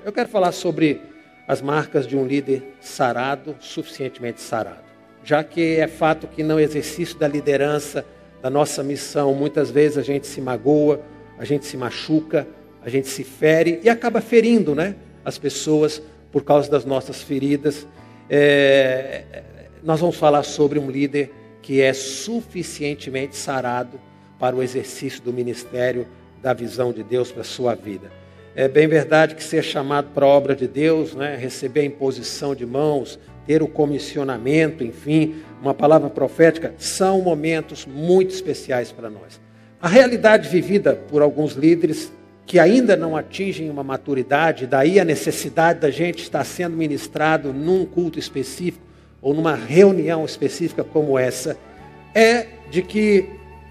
Eu quero falar sobre as marcas de um líder sarado, suficientemente sarado. Já que é fato que no exercício da liderança, da nossa missão, muitas vezes a gente se magoa, a gente se machuca, a gente se fere e acaba ferindo, né, as pessoas por causa das nossas feridas. Nós vamos falar sobre um líder que é suficientemente sarado para o exercício do ministério da visão de Deus para a sua vida. É bem verdade que ser chamado para a obra de Deus, né, receber a imposição de mãos, ter o comissionamento, enfim, uma palavra profética, são momentos muito especiais para nós. A realidade vivida por alguns líderes que ainda não atingem uma maturidade, daí a necessidade da gente estar sendo ministrado num culto específico ou numa reunião específica como essa, é de que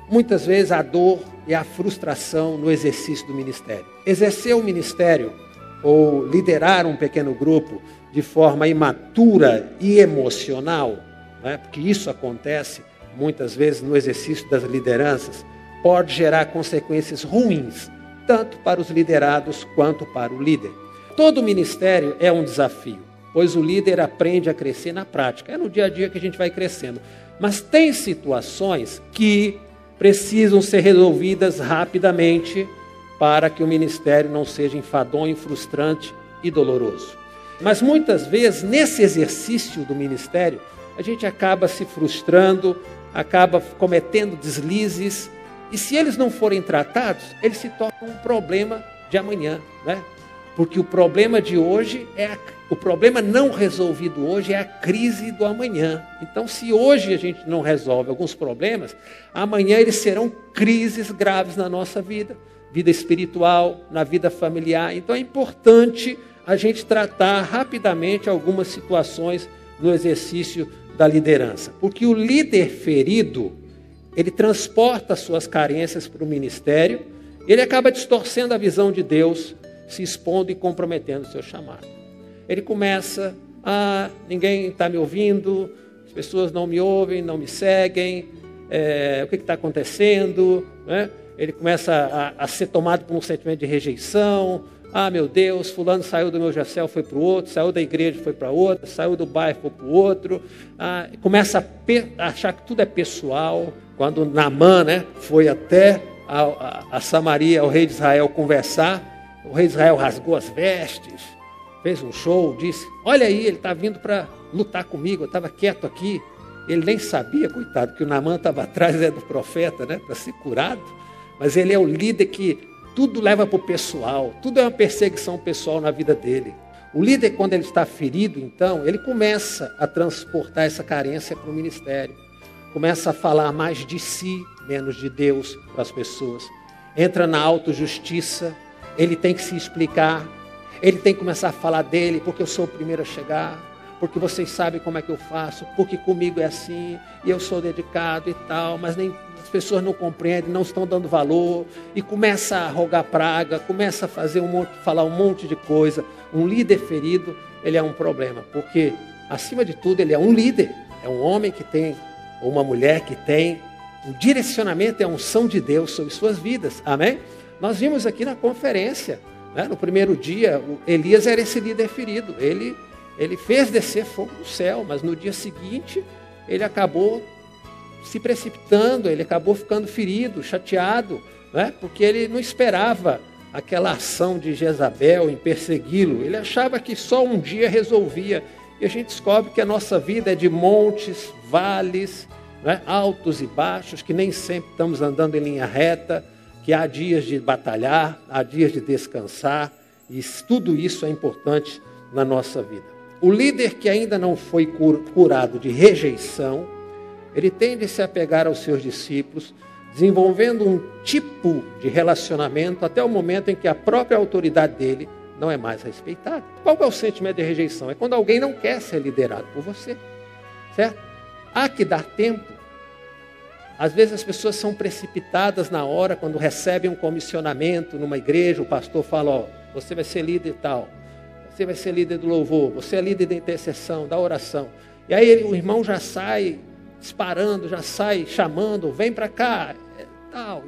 muitas vezes a dor e a frustração no exercício do ministério. Exercer o ministério ou liderar um pequeno grupo de forma imatura e emocional, né, porque isso acontece muitas vezes no exercício das lideranças, pode gerar consequências ruins, tanto para os liderados quanto para o líder. Todo ministério é um desafio, pois o líder aprende a crescer na prática. É no dia a dia que a gente vai crescendo. Mas tem situações que precisam ser resolvidas rapidamente para que o ministério não seja enfadonho, frustrante e doloroso. Mas muitas vezes, nesse exercício do ministério, a gente acaba se frustrando, acaba cometendo deslizes, e se eles não forem tratados, eles se tornam um problema de amanhã, né? Porque o problema de hoje o problema não resolvido hoje é a crise do amanhã. Então, se hoje a gente não resolve alguns problemas, amanhã eles serão crises graves na nossa vida espiritual, na vida familiar. Então, é importante a gente tratar rapidamente algumas situações no exercício da liderança. Porque o líder ferido, ele transporta suas carências para o ministério, ele acaba distorcendo a visão de Deus, se expondo e comprometendo o seu chamado. Ele começa, ninguém está me ouvindo, as pessoas não me ouvem, não me seguem, o que está acontecendo? Né? Ele começa a ser tomado por um sentimento de rejeição. Meu Deus, fulano saiu do meu Jacel, foi para o outro, saiu da igreja, foi para outra, saiu do bairro, foi para o outro. Começa a achar que tudo é pessoal. Quando Naamã, né, foi até a Samaria, ao rei de Israel, conversar, o rei de Israel rasgou as vestes, fez um show, disse, olha aí, ele está vindo para lutar comigo, eu estava quieto aqui. Ele nem sabia, coitado, que o Naamã estava atrás do profeta, né, para ser curado. Mas ele é o líder que tudo leva para o pessoal, tudo é uma perseguição pessoal na vida dele. O líder, quando ele está ferido, então, ele começa a transportar essa carência para o ministério. Começa a falar mais de si, menos de Deus para as pessoas. Entra na autojustiça, ele tem que se explicar, ele tem que começar a falar dele, porque eu sou o primeiro a chegar, porque vocês sabem como é que eu faço, porque comigo é assim, e eu sou dedicado e tal, mas as pessoas não compreendem, não estão dando valor, e começa a rogar praga, começa a falar um monte de coisa. Um líder ferido, ele é um problema, porque, acima de tudo, ele é um líder, é um homem que tem, ou uma mulher que tem um direcionamento e a unção de Deus sobre suas vidas, amém? Nós vimos aqui na conferência, né, no primeiro dia, Elias era esse líder ferido, ele fez descer fogo do céu, mas no dia seguinte, ele acabou se precipitando, ele acabou ficando ferido, chateado, né, porque ele não esperava aquela ação de Jezabel em persegui-lo, ele achava que só um dia resolvia, e a gente descobre que a nossa vida é de montes, vales, né, altos e baixos, que nem sempre estamos andando em linha reta, que há dias de batalhar, há dias de descansar, e tudo isso é importante na nossa vida. O líder que ainda não foi curado de rejeição, ele tende a se apegar aos seus discípulos, desenvolvendo um tipo de relacionamento até o momento em que a própria autoridade dele não é mais respeitada. Qual é o sentimento de rejeição? É quando alguém não quer ser liderado por você, certo? Há que dar tempo. Às vezes as pessoas são precipitadas na hora, quando recebem um comissionamento numa igreja, o pastor fala, você vai ser líder e tal, você vai ser líder do louvor, você é líder da intercessão, da oração. E aí o irmão já sai disparando, já sai chamando, vem para cá, tal,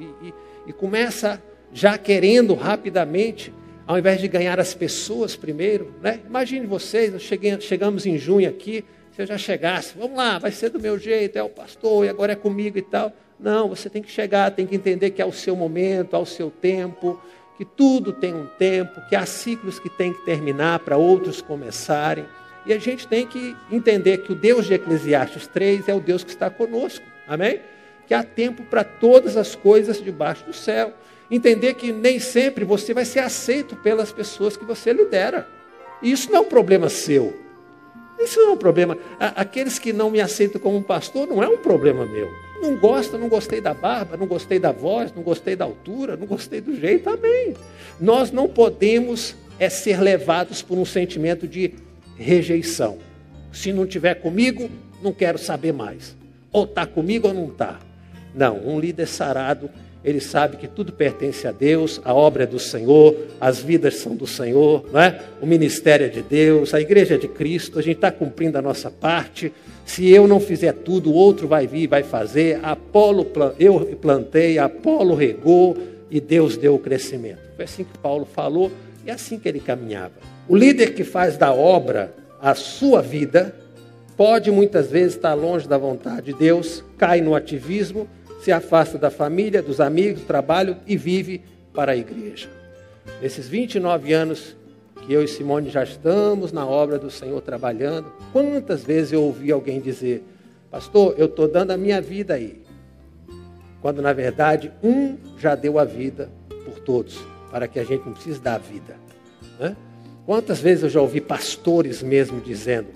e começa já querendo rapidamente ao invés de ganhar as pessoas primeiro, né? Imagine vocês, chegamos em junho aqui, se eu já chegasse, vamos lá, vai ser do meu jeito, é o pastor, e agora é comigo e tal. Não, você tem que chegar, tem que entender que é o seu momento, ao seu tempo, que tudo tem um tempo, que há ciclos que tem que terminar para outros começarem. E a gente tem que entender que o Deus de Eclesiastes 3 é o Deus que está conosco, amém? Que há tempo para todas as coisas debaixo do céu. Entender que nem sempre você vai ser aceito pelas pessoas que você lidera. E isso não é um problema seu. Isso não é um problema. Aqueles que não me aceitam como um pastor não é um problema meu. Não gosta, não gostei da barba, não gostei da voz, não gostei da altura, não gostei do jeito, amém. Nós não podemos ser levados por um sentimento de rejeição. Se não estiver comigo, não quero saber mais. Ou está comigo ou não está. Não, um líder sarado, ele sabe que tudo pertence a Deus, a obra é do Senhor, as vidas são do Senhor, não é? O ministério é de Deus, a igreja é de Cristo, a gente está cumprindo a nossa parte. Se eu não fizer tudo, o outro vai vir e vai fazer. Eu plantei, Apolo regou e Deus deu o crescimento. Foi assim que Paulo falou e é assim que ele caminhava. O líder que faz da obra a sua vida pode muitas vezes estar longe da vontade de Deus, cai no ativismo, se afasta da família, dos amigos, do trabalho e vive para a igreja. Nesses 29 anos que eu e Simone já estamos na obra do Senhor trabalhando, quantas vezes eu ouvi alguém dizer, pastor, eu estou dando a minha vida aí. Quando na verdade um já deu a vida por todos, para que a gente não precise dar a vida, né? Quantas vezes eu já ouvi pastores mesmo dizendo,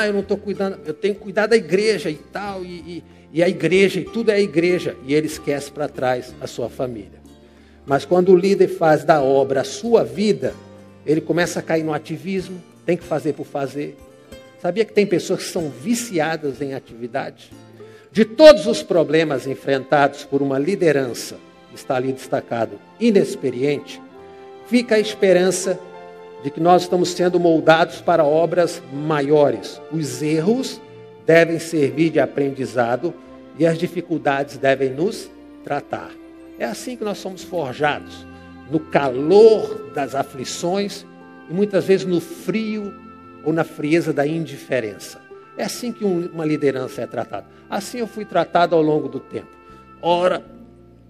eu não estou cuidando, eu tenho que cuidar da igreja e tal, e a igreja, e tudo é a igreja, e ele esquece para trás a sua família. Mas quando o líder faz da obra a sua vida, ele começa a cair no ativismo, tem que fazer por fazer. Sabia que tem pessoas que são viciadas em atividade? De todos os problemas enfrentados por uma liderança, está ali destacado, inexperiente, fica a esperança de que nós estamos sendo moldados para obras maiores. Os erros devem servir de aprendizado e as dificuldades devem nos tratar. É assim que nós somos forjados, no calor das aflições e muitas vezes no frio ou na frieza da indiferença. É assim que uma liderança é tratada. Assim eu fui tratado ao longo do tempo. Ora,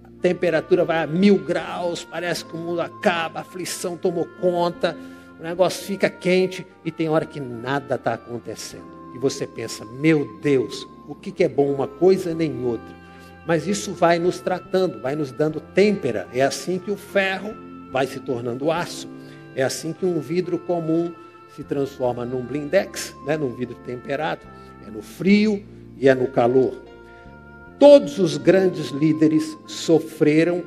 a temperatura vai a 1000 graus, parece que o mundo acaba, a aflição tomou conta, o negócio fica quente e tem hora que nada está acontecendo. E você pensa, meu Deus, o que é bom uma coisa nem outra. Mas isso vai nos tratando, vai nos dando têmpera. É assim que o ferro vai se tornando aço. É assim que um vidro comum se transforma num blindex, né, num vidro temperado. É no frio e é no calor. Todos os grandes líderes sofreram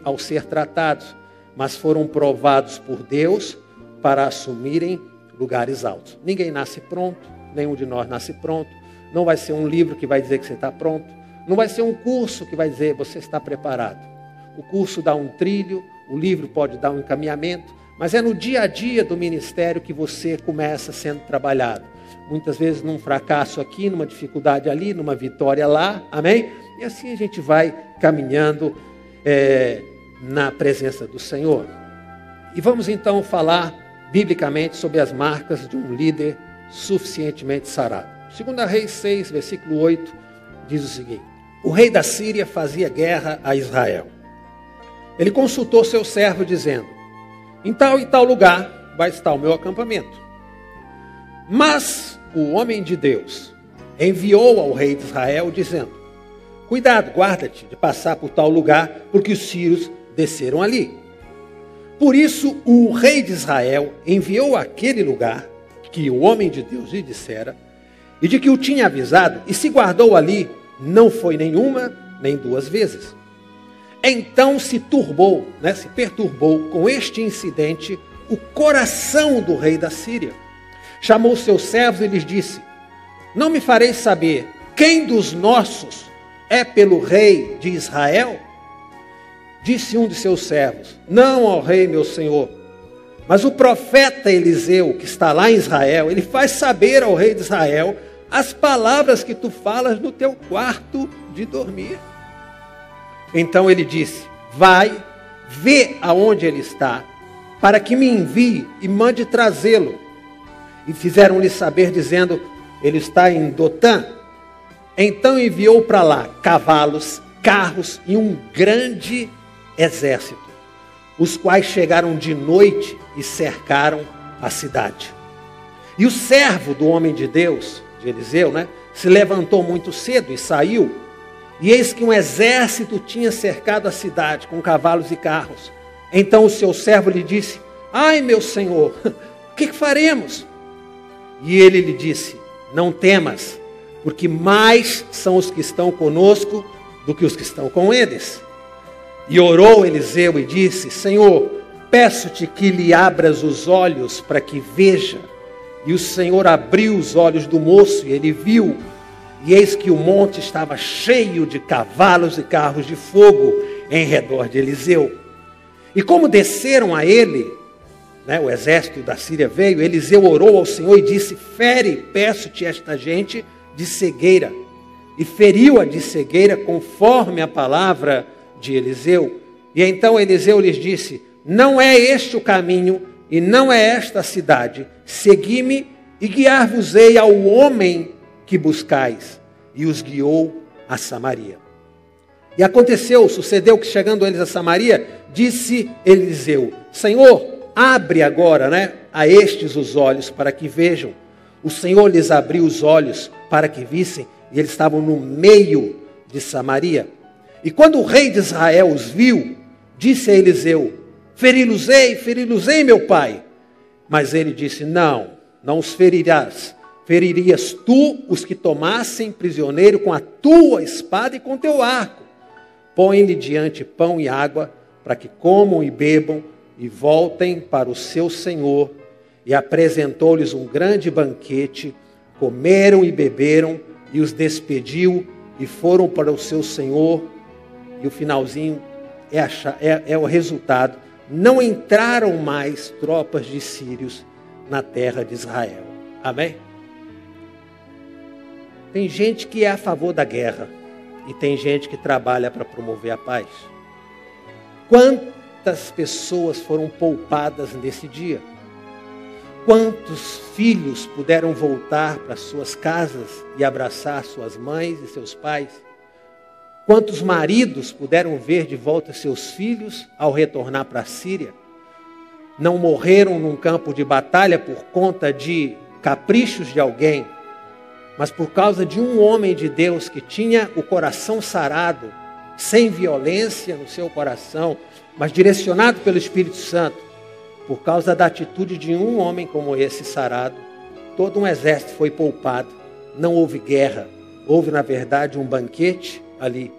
ao ser tratados, mas foram provados por Deus para assumirem lugares altos. Ninguém nasce pronto, nenhum de nós nasce pronto. Não vai ser um livro que vai dizer que você está pronto. Não vai ser um curso que vai dizer que você está preparado. O curso dá um trilho, o livro pode dar um encaminhamento, mas é no dia a dia do ministério que você começa sendo trabalhado. Muitas vezes num fracasso aqui, numa dificuldade ali, numa vitória lá, amém? E assim a gente vai caminhando na presença do Senhor. E vamos então falar biblicamente sobre as marcas de um líder suficientemente sarado. 2 Reis 6, versículo 8, diz o seguinte: o rei da Síria fazia guerra a Israel. Ele consultou seu servo dizendo, em tal e tal lugar vai estar o meu acampamento. Mas o homem de Deus enviou ao rei de Israel dizendo, cuidado, guarda-te de passar por tal lugar, porque os sírios desceram ali. Por isso o rei de Israel enviou àquele lugar que o homem de Deus lhe dissera, e de que o tinha avisado, e se guardou ali, não foi nenhuma, nem 2 vezes. Então se perturbou com este incidente o coração do rei da Síria. Chamou seus servos e lhes disse, não me fareis saber quem dos nossos é pelo rei de Israel? Disse um de seus servos, não, ó rei, meu senhor, mas o profeta Eliseu, que está lá em Israel, ele faz saber ao rei de Israel as palavras que tu falas no teu quarto de dormir. Então ele disse, vai, vê aonde ele está para que me envie e mande trazê-lo. E fizeram-lhe saber, dizendo, ele está em Dotã. Então enviou para lá cavalos, carros e um grande exército, os quais chegaram de noite e cercaram a cidade. E o servo do homem de Deus, de Eliseu, se levantou muito cedo e saiu. E eis que um exército tinha cercado a cidade com cavalos e carros. Então o seu servo lhe disse, ai meu senhor, o que faremos? E ele lhe disse, não temas, porque mais são os que estão conosco do que os que estão com eles. E orou Eliseu e disse, Senhor, peço-te que lhe abras os olhos para que veja. E o Senhor abriu os olhos do moço e ele viu. E eis que o monte estava cheio de cavalos e carros de fogo em redor de Eliseu. E como desceram a ele, o exército da Síria veio, Eliseu orou ao Senhor e disse, fere, peço-te esta gente de cegueira. E feriu-a de cegueira conforme a palavra de Eliseu. E então Eliseu lhes disse, não é este o caminho e não é esta a cidade. Segui-me e guiar-vos-ei ao homem que buscais. E os guiou a Samaria. E sucedeu que chegando eles a Samaria, disse Eliseu, Senhor, abre agora, a estes os olhos para que vejam. O Senhor lhes abriu os olhos para que vissem, e eles estavam no meio de Samaria. E quando o rei de Israel os viu, disse a Eliseu, feri-los-ei, meu pai. Mas ele disse, não os ferirás. Feririas tu os que tomassem prisioneiro com a tua espada e com teu arco. Põe-lhe diante pão e água, para que comam e bebam e voltem para o seu senhor. E apresentou-lhes um grande banquete, comeram e beberam, e os despediu e foram para o seu senhor. E o finalzinho é o resultado. Não entraram mais tropas de sírios na terra de Israel. Amém? Tem gente que é a favor da guerra e tem gente que trabalha para promover a paz. Quantas pessoas foram poupadas nesse dia? Quantos filhos puderam voltar para suas casas e abraçar suas mães e seus pais? Quantos maridos puderam ver de volta seus filhos ao retornar para a Síria? Não morreram num campo de batalha por conta de caprichos de alguém, mas por causa de um homem de Deus que tinha o coração sarado, sem violência no seu coração, mas direcionado pelo Espírito Santo. Por causa da atitude de um homem como esse sarado, todo um exército foi poupado. Não houve guerra, houve na verdade um banquete ali.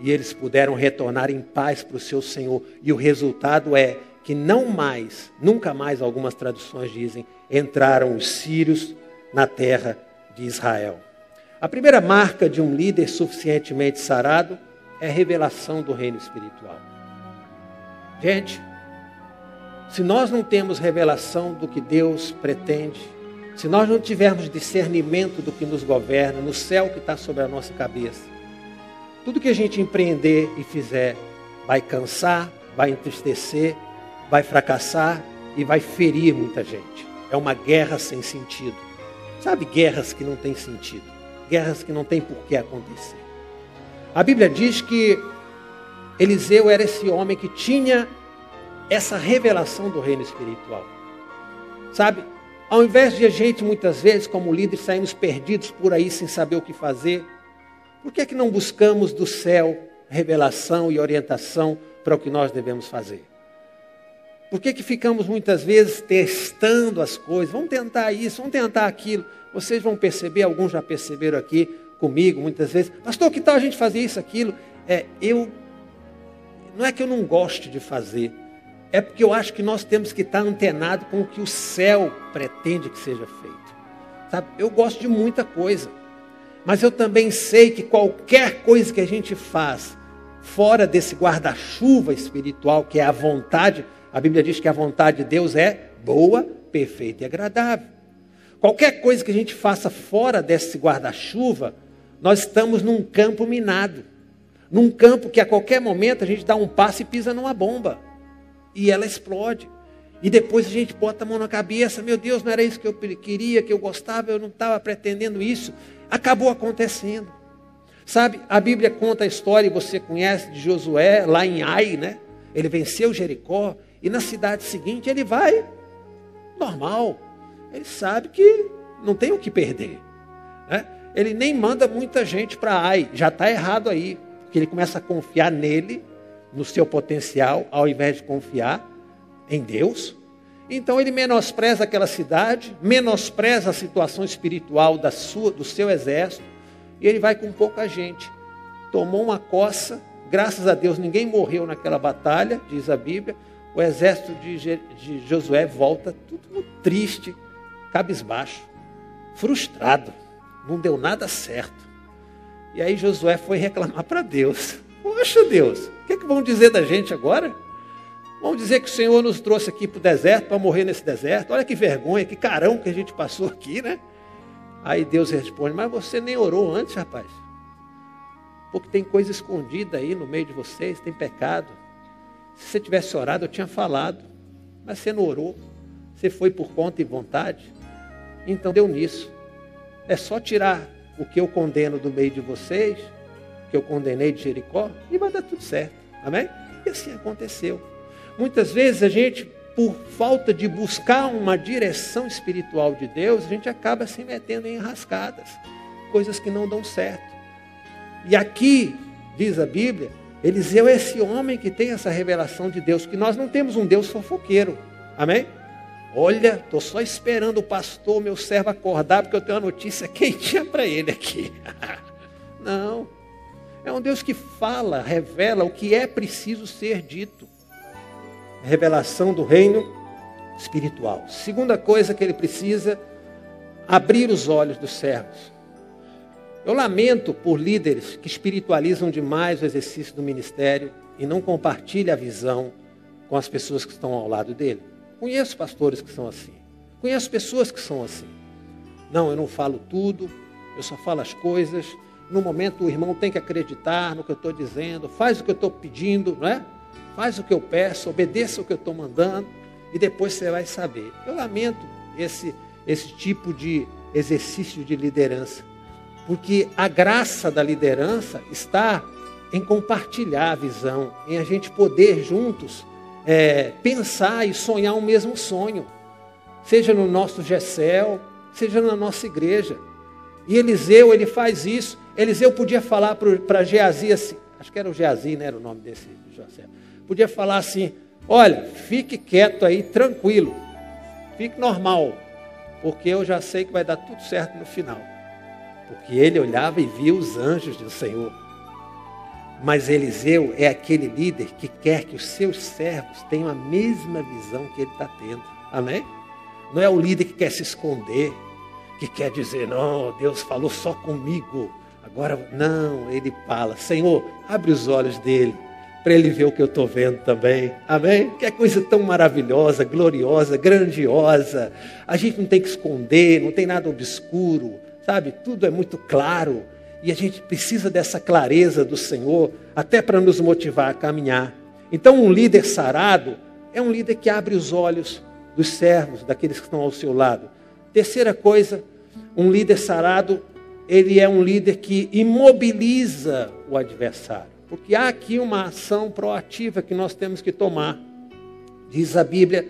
E eles puderam retornar em paz para o seu Senhor. E o resultado é que nunca mais, algumas traduções dizem, entraram os sírios na terra de Israel. A primeira marca de um líder suficientemente sarado é a revelação do reino espiritual. Gente, se nós não temos revelação do que Deus pretende, se nós não tivermos discernimento do que nos governa, no céu que está sobre a nossa cabeça, tudo que a gente empreender e fizer vai cansar, vai entristecer, vai fracassar e vai ferir muita gente. É uma guerra sem sentido. Sabe, guerras que não têm sentido, guerras que não têm por que acontecer. A Bíblia diz que Eliseu era esse homem que tinha essa revelação do reino espiritual. Sabe, ao invés de a gente muitas vezes como líderes sairmos perdidos por aí sem saber o que fazer, por que não buscamos do céu revelação e orientação para o que nós devemos fazer? Por que ficamos muitas vezes testando as coisas? Vamos tentar isso, vamos tentar aquilo. Vocês vão perceber, alguns já perceberam aqui comigo muitas vezes. Pastor, que tal a gente fazer isso, aquilo? Não é que eu não goste de fazer. É porque eu acho que nós temos que estar antenados com o que o céu pretende que seja feito. Sabe? Eu gosto de muita coisa. Mas eu também sei que qualquer coisa que a gente faz fora desse guarda-chuva espiritual, que é a vontade, a Bíblia diz que a vontade de Deus é boa, perfeita e agradável. Qualquer coisa que a gente faça fora desse guarda-chuva, nós estamos num campo minado. Num campo que a qualquer momento a gente dá um passo e pisa numa bomba. E ela explode. E depois a gente bota a mão na cabeça, meu Deus, não era isso que eu queria, que eu gostava, eu não estava pretendendo isso. Acabou acontecendo. Sabe, a Bíblia conta a história, e você conhece, de Josué, lá em Ai, né? Ele venceu Jericó, e na cidade seguinte ele vai normal. Ele sabe que não tem o que perder, né? Ele nem manda muita gente para Ai, já está errado aí, porque ele começa a confiar nele, no seu potencial, ao invés de confiar em Deus. Então ele menospreza aquela cidade, menospreza a situação espiritual do seu exército, e ele vai com pouca gente. Tomou uma coça, graças a Deus ninguém morreu naquela batalha, diz a Bíblia. O exército de Josué volta tudo triste, cabisbaixo, frustrado, não deu nada certo. E aí Josué foi reclamar para Deus. Poxa Deus, o que é que vão dizer da gente agora? Vão dizer que o Senhor nos trouxe aqui para o deserto, para morrer nesse deserto. Olha que vergonha, que carão que a gente passou aqui, né? Aí Deus responde, mas você nem orou antes, rapaz. Porque tem coisa escondida aí no meio de vocês, tem pecado. Se você tivesse orado, eu tinha falado. Mas você não orou. Você foi por conta e vontade. Então deu nisso. É só tirar o que eu condeno do meio de vocês, que eu condenei de Jericó, e vai dar tudo certo. Amém? E assim aconteceu. Muitas vezes a gente, por falta de buscar uma direção espiritual de Deus, a gente acaba se metendo em enrascadas, coisas que não dão certo. E aqui, diz a Bíblia, Eliseu é esse homem que tem essa revelação de Deus, que nós não temos um Deus fofoqueiro. Amém? Olha, estou só esperando o pastor, meu servo, acordar, porque eu tenho uma notícia quentinha para ele aqui. Não. É um Deus que fala, revela o que é preciso ser dito. Revelação do reino espiritual. Segunda coisa que ele precisa, abrir os olhos dos servos. Eu lamento por líderes que espiritualizam demais o exercício do ministério e não compartilham a visão com as pessoas que estão ao lado dele. Conheço pastores que são assim. Conheço pessoas que são assim. Não, eu não falo tudo, eu só falo as coisas. No momento o irmão tem que acreditar no que eu estou dizendo, faz o que eu estou pedindo, não é? Faz o que eu peço, obedeça o que eu estou mandando, e depois você vai saber. Eu lamento esse tipo de exercício de liderança, porque a graça da liderança está em compartilhar a visão, em a gente poder juntos pensar e sonhar o mesmo sonho, seja no nosso GECEL, seja na nossa igreja. E Eliseu, ele faz isso. Eliseu podia falar para Geazi assim, acho que era o Geazi, né, era o nome desse José. Podia falar assim, olha, fique quieto aí, tranquilo, fique normal, porque eu já sei que vai dar tudo certo no final. Porque ele olhava e via os anjos do Senhor. Mas Eliseu é aquele líder que quer que os seus servos tenham a mesma visão que ele está tendo. Amém? Não é o líder que quer se esconder, que quer dizer, não, Deus falou só comigo. Agora, não, ele fala, Senhor, abre os olhos dele, para ele ver o que eu estou vendo também. Amém? Que é coisa tão maravilhosa, gloriosa, grandiosa. A gente não tem que esconder, não tem nada obscuro, sabe? Tudo é muito claro. E a gente precisa dessa clareza do Senhor, até para nos motivar a caminhar. Então, um líder sarado é um líder que abre os olhos dos servos, daqueles que estão ao seu lado. Terceira coisa, um líder sarado, ele é um líder que imobiliza o adversário. Porque há aqui uma ação proativa que nós temos que tomar. Diz a Bíblia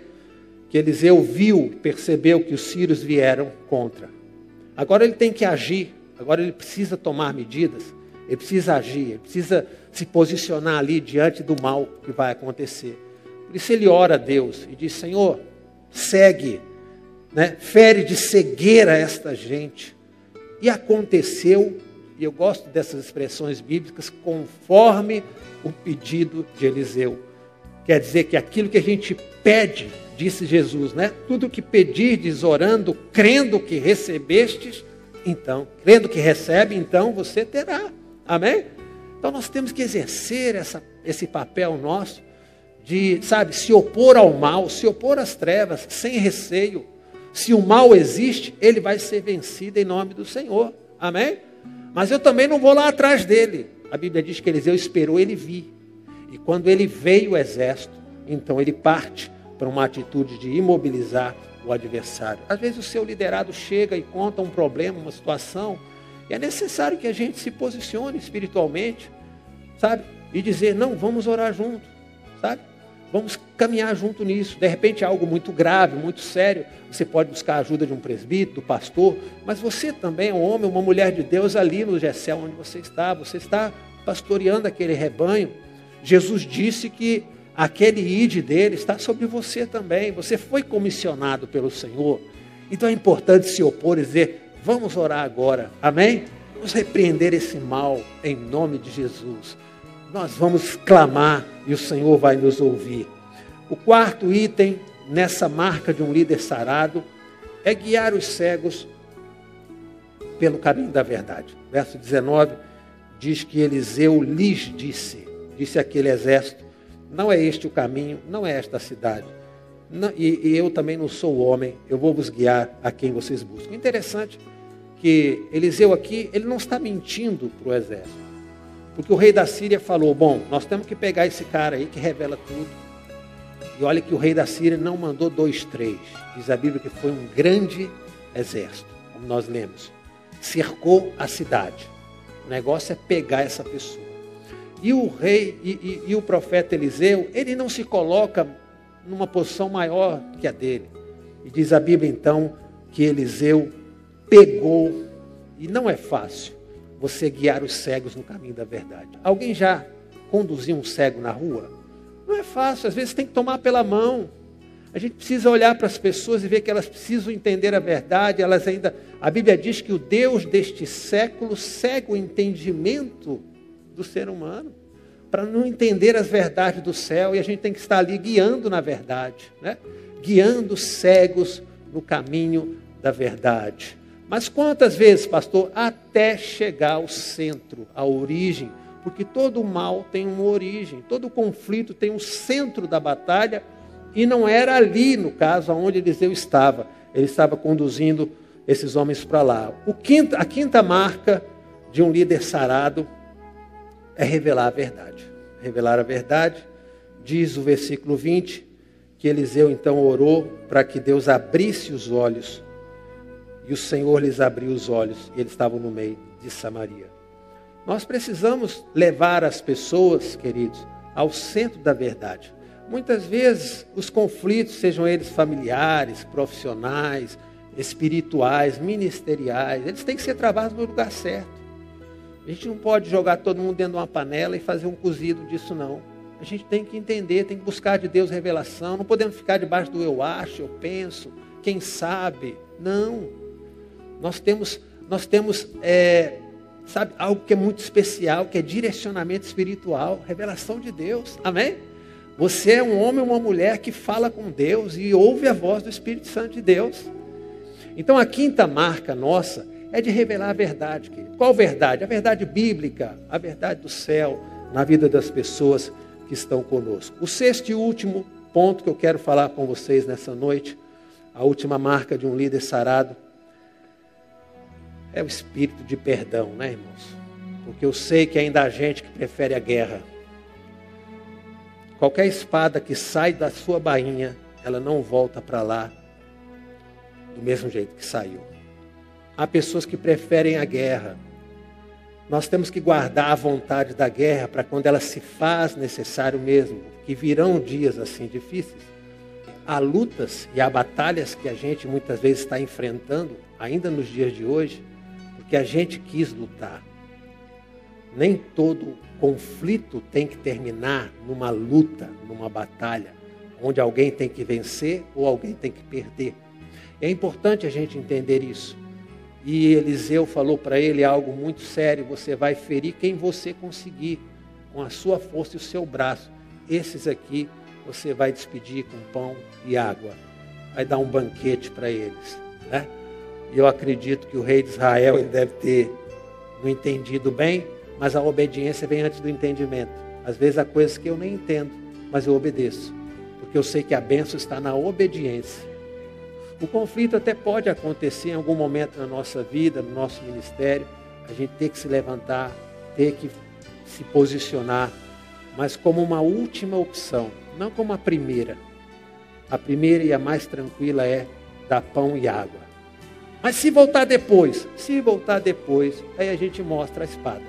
que Eliseu viu, percebeu que os sírios vieram contra. Agora ele tem que agir, agora ele precisa tomar medidas, ele precisa agir, ele precisa se posicionar ali diante do mal que vai acontecer. Por isso ele ora a Deus e diz, Senhor, segue, né? Fere de cegueira esta gente. E aconteceu, e eu gosto dessas expressões bíblicas, conforme o pedido de Eliseu. Quer dizer que aquilo que a gente pede, disse Jesus, né? Tudo que pedirdes orando, crendo que recebestes, então, crendo que recebe, então você terá. Amém? Então nós temos que exercer esse papel nosso de, sabe, se opor ao mal, se opor às trevas, sem receio. Se o mal existe, ele vai ser vencido em nome do Senhor. Amém? Mas eu também não vou lá atrás dele. A Bíblia diz que Eliseu esperou ele vir. E quando ele veio o exército, então ele parte para uma atitude de imobilizar o adversário. Às vezes o seu liderado chega e conta um problema, uma situação, e é necessário que a gente se posicione espiritualmente, sabe? E dizer, não, vamos orar junto, sabe? Vamos caminhar junto nisso. De repente é algo muito grave, muito sério. Você pode buscar a ajuda de um presbítero, do pastor, mas você também é um homem, uma mulher de Deus ali no Gessel, onde você está. Você está pastoreando aquele rebanho. Jesus disse que aquele ide dele está sobre você também. Você foi comissionado pelo Senhor. Então é importante se opor e dizer, vamos orar agora, amém? Vamos repreender esse mal em nome de Jesus. Nós vamos clamar e o Senhor vai nos ouvir. O quarto item nessa marca de um líder sarado é guiar os cegos pelo caminho da verdade. Verso 19 diz que Eliseu lhes disse àquele exército, não é este o caminho, não é esta a cidade. Não, e eu também não sou o homem, eu vou vos guiar a quem vocês buscam. Interessante que Eliseu aqui, ele não está mentindo para o exército. Porque o rei da Síria falou, bom, nós temos que pegar esse cara aí que revela tudo. E olha que o rei da Síria não mandou 2, 3. Diz a Bíblia que foi um grande exército, como nós lemos. Cercou a cidade. O negócio é pegar essa pessoa. E o rei e o profeta Eliseu, ele não se coloca numa posição maior que a dele. E diz a Bíblia então que Eliseu pegou, e não é fácil, você guiar os cegos no caminho da verdade. Alguém já conduziu um cego na rua? Não é fácil, às vezes tem que tomar pela mão. A gente precisa olhar para as pessoas e ver que elas precisam entender a verdade. A Bíblia diz que o Deus deste século cega o entendimento do ser humano, para não entender as verdades do céu, e a gente tem que estar ali guiando na verdade, né? Guiando os cegos no caminho da verdade. Mas quantas vezes, pastor, até chegar ao centro, à origem, porque todo mal tem uma origem, todo conflito tem um centro da batalha, e não era ali, no caso, onde Eliseu estava. Ele estava conduzindo esses homens para lá. A quinta marca de um líder sarado é revelar a verdade. Revelar a verdade, diz o versículo 20, que Eliseu então orou para que Deus abrisse os olhos. E o Senhor lhes abriu os olhos, e eles estavam no meio de Samaria. Nós precisamos levar as pessoas, queridos, ao centro da verdade. Muitas vezes, os conflitos, sejam eles familiares, profissionais, espirituais, ministeriais, eles têm que ser travados no lugar certo. A gente não pode jogar todo mundo dentro de uma panela e fazer um cozido disso, não. A gente tem que entender, tem que buscar de Deus revelação. Não podemos ficar debaixo do eu acho, eu penso, quem sabe. Não. Nós temos sabe, algo que é muito especial, que é direcionamento espiritual, revelação de Deus. Amém? Você é um homem ou uma mulher que fala com Deus e ouve a voz do Espírito Santo de Deus. Então a quinta marca nossa é de revelar a verdade, querido. Qual verdade? A verdade bíblica, a verdade do céu, na vida das pessoas que estão conosco. O sexto e último ponto que eu quero falar com vocês nessa noite, a última marca de um líder sarado, é o espírito de perdão, né, irmãos? Porque eu sei que ainda há gente que prefere a guerra. Qualquer espada que sai da sua bainha, ela não volta para lá do mesmo jeito que saiu. Há pessoas que preferem a guerra. Nós temos que guardar a vontade da guerra para quando ela se faz necessário mesmo, que virão dias assim difíceis. Há lutas e há batalhas que a gente muitas vezes está enfrentando, ainda nos dias de hoje, porque a gente quis lutar. Nem todo conflito tem que terminar numa luta, numa batalha, onde alguém tem que vencer ou alguém tem que perder. É importante a gente entender isso. E Eliseu falou para ele algo muito sério: você vai ferir quem você conseguir, com a sua força e o seu braço. Esses aqui você vai despedir com pão e água. Vai dar um banquete para eles, né? E eu acredito que o rei de Israel ele deve ter não entendido bem, mas a obediência vem antes do entendimento. Às vezes há coisas que eu nem entendo, mas eu obedeço, porque eu sei que a bênção está na obediência. O conflito até pode acontecer em algum momento na nossa vida, no nosso ministério, a gente ter que se levantar, ter que se posicionar, mas como uma última opção, não como a primeira. A primeira e a mais tranquila é dar pão e água. Mas se voltar depois, aí a gente mostra a espada.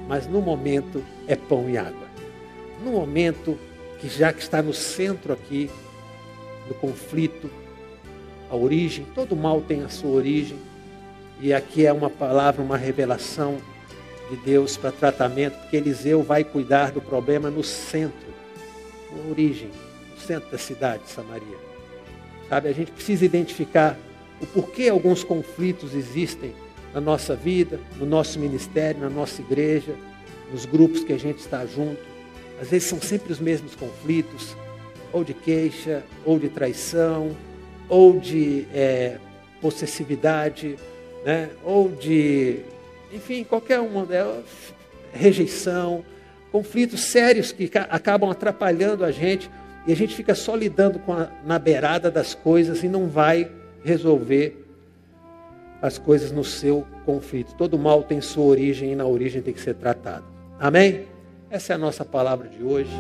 Mas no momento é pão e água. No momento que já que está no centro aqui, do conflito, a origem, todo mal tem a sua origem. E aqui é uma palavra, uma revelação de Deus para tratamento, porque Eliseu vai cuidar do problema no centro, na origem, no centro da cidade de Samaria. Sabe, a gente precisa identificar o porquê alguns conflitos existem na nossa vida, no nosso ministério, na nossa igreja, nos grupos que a gente está junto. Às vezes são sempre os mesmos conflitos, ou de queixa, ou de traição, ou de possessividade, né? Ou de, enfim, qualquer uma delas, rejeição, conflitos sérios que acabam atrapalhando a gente e a gente fica só lidando na beirada das coisas e não vai resolver as coisas no seu conflito. Todo mal tem sua origem e na origem tem que ser tratado. Amém? Essa é a nossa palavra de hoje.